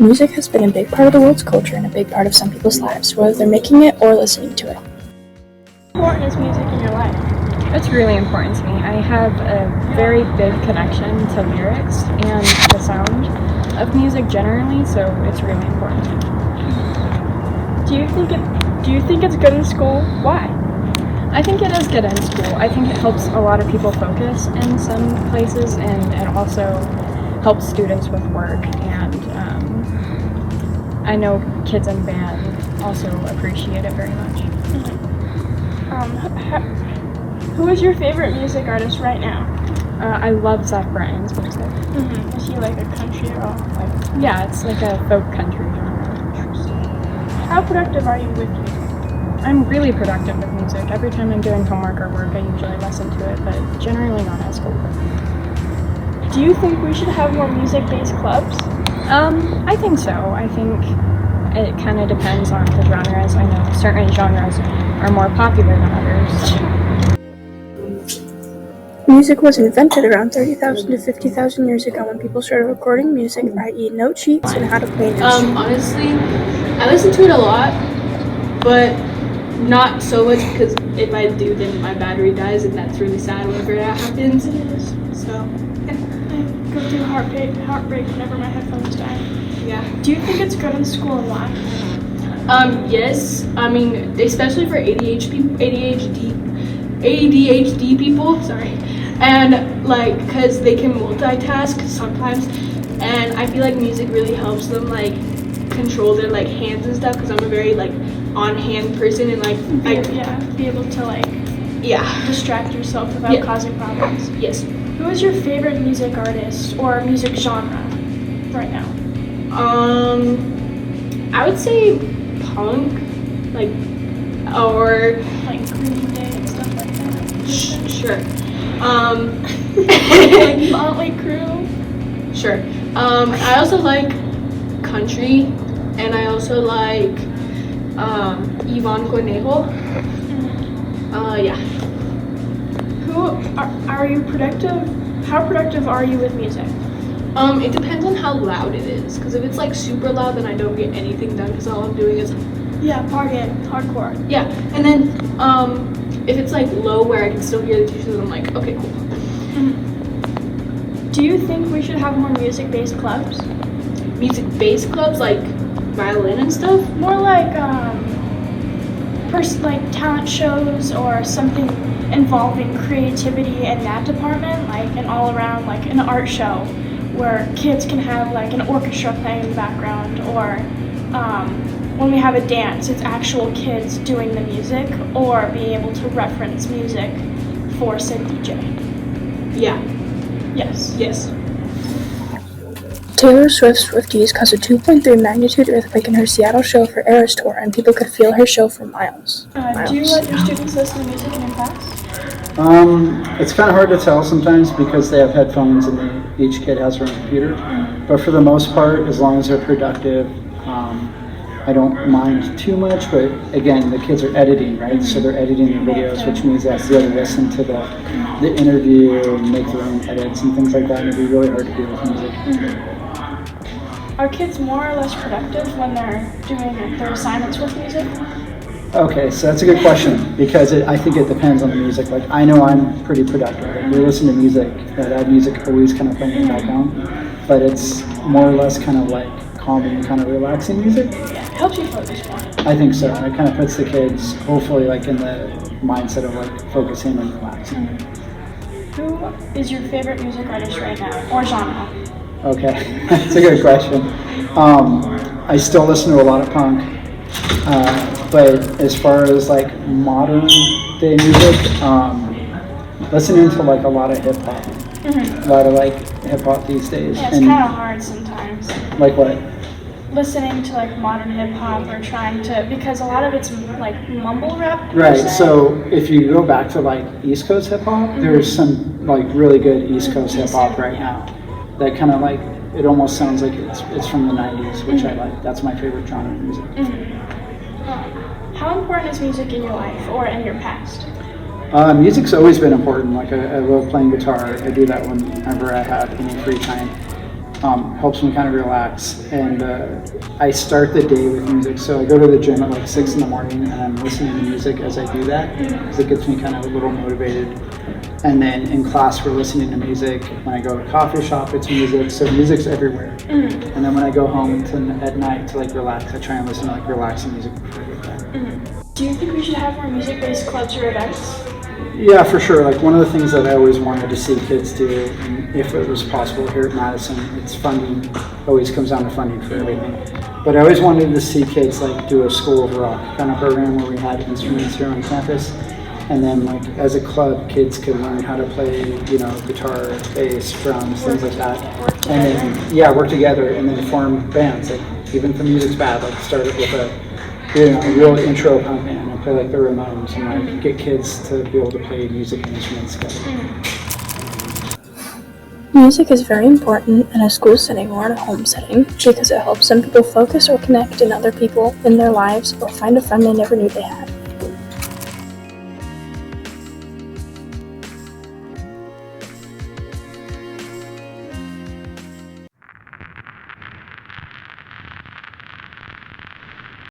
Music has been a big part of the world's culture and a big part of some people's lives, whether they're making it or listening to it. How important is music in your life? It's really important to me. I have a very big connection to lyrics and the sound of music generally, so it's really important to me. Do you think it's good in school? Why? I think it is good in school. I think it helps a lot of people focus in some places, and it also helps students with work, and I know kids in band also appreciate it very much. Who is your favorite music artist right now? I love Zach Bryan's music. Is he like a country or all? Yeah, it's like a folk country genre. How productive are you with music? I'm really productive with music. Every time I'm doing homework or work, I usually listen to it, but generally not at school. Do you think we should have more music-based clubs? I think so. I think it kind of depends on the genres. I know certain genres are more popular than others. Music was invented around 30,000 to 50,000 years ago when people started recording music, i.e. note sheets, and how to play an instrument. Honestly, I listen to it a lot, but not so much because if I do, then my battery dies, and that's really sad whenever that happens. So, I go through heartbreak whenever my headphones die. yeah. Do you think it's good in school and why? Yes. I mean, especially for ADHD people. Sorry, and like, cause they can multitask sometimes, and I feel like music really helps them like control their like hands and stuff. Cause I'm a very like on-hand person, and like be able to like yeah. distract yourself without causing problems. Yes. Who is your favorite music artist or music genre right now? I would say punk, like, or Like Green Day and stuff like that. sure. Like Motley Crue. Sure. I also like country, and I also like Ivan Conejo. Yeah. Are you productive? How productive are you with music? It depends on how loud it is. Because if it's like super loud, then I don't get anything done. Because all I'm doing is Hardcore. yeah. And then if it's like low where I can still hear the teachers, I'm like, okay, cool. Do you think we should have more music-based clubs? Music-based clubs like violin and stuff. More like like talent shows or something involving creativity in that department, like an all-around like an art show where kids can have like an orchestra playing in the background, or when we have a dance, it's actual kids doing the music, or being able to reference music for said DJ. Yeah. Yes. Yes. Taylor Swift's Swifties caused a 2.3 magnitude earthquake in her Seattle show for Eras Tour, and people could feel her show for miles. Do you let your students listen to music in your class? It's kind of hard to tell sometimes because they have headphones and each kid has their own computer. But for the most part, as long as they're productive, I don't mind too much. But again, the kids are editing, right? So they're editing their videos, which means they have to be able to listen to the interview and make their own edits and things like that. And it'd be really hard to do with music. Are kids more or less productive when they're doing their assignments with music? Okay, so that's a good question because I think it depends on the music. Like, I know I'm pretty productive. Like, we listen to music, that music always kind of playing in the background, but it's more or less kind of like calming, kind of relaxing music. Yeah, it helps you focus more. I think so. And it kind of puts the kids, hopefully, like in the mindset of like focusing and relaxing. Who is your favorite music artist right now, or genre? Okay, that's a good question. I still listen to a lot of punk. But as far as like modern day music, listening to like a lot of hip hop, a lot of like hip hop these days. Yeah, it's kind of hard sometimes. Like what? Listening to like modern hip hop or trying to, because a lot of it's like mumble rap. Right. So if you go back to like East Coast hip hop, there's some like really good East Coast hip hop right now. That kind of like, it almost sounds like it's from the 90s, which I like. That's my favorite genre of music. How important is music in your life or in your past? Music's always been important. Like I love playing guitar. I do that whenever I have any free time. helps me kind of relax. And I start the day with music. So I go to the gym at like 6 in the morning and I'm listening to music as I do that because it gets me kind of a little motivated. And then in class we're listening to music. When I go to a coffee shop, it's music. So music's everywhere. And then when I go home at night to like relax, I try and listen to like relaxing music before I go to bed. Do you think we should have more music-based clubs or events? Yeah, for sure. Like one of the things that I always wanted to see kids do, and if it was possible here at Madison, it's funding. Always comes down to funding for everything. But I always wanted to see kids like do a School of Rock kind of program where we had instruments here on campus, and then like as a club, kids could learn how to play, guitar, bass, drums, things like that, and then work together, and then form bands. Like even if the music's bad, like start it with a real intro punk band and play like the Ramones and like get kids to be able to play music and instruments together. Music is very important in a school setting or in a home setting because it helps some people focus or connect in other people in their lives or find a friend they never knew they had.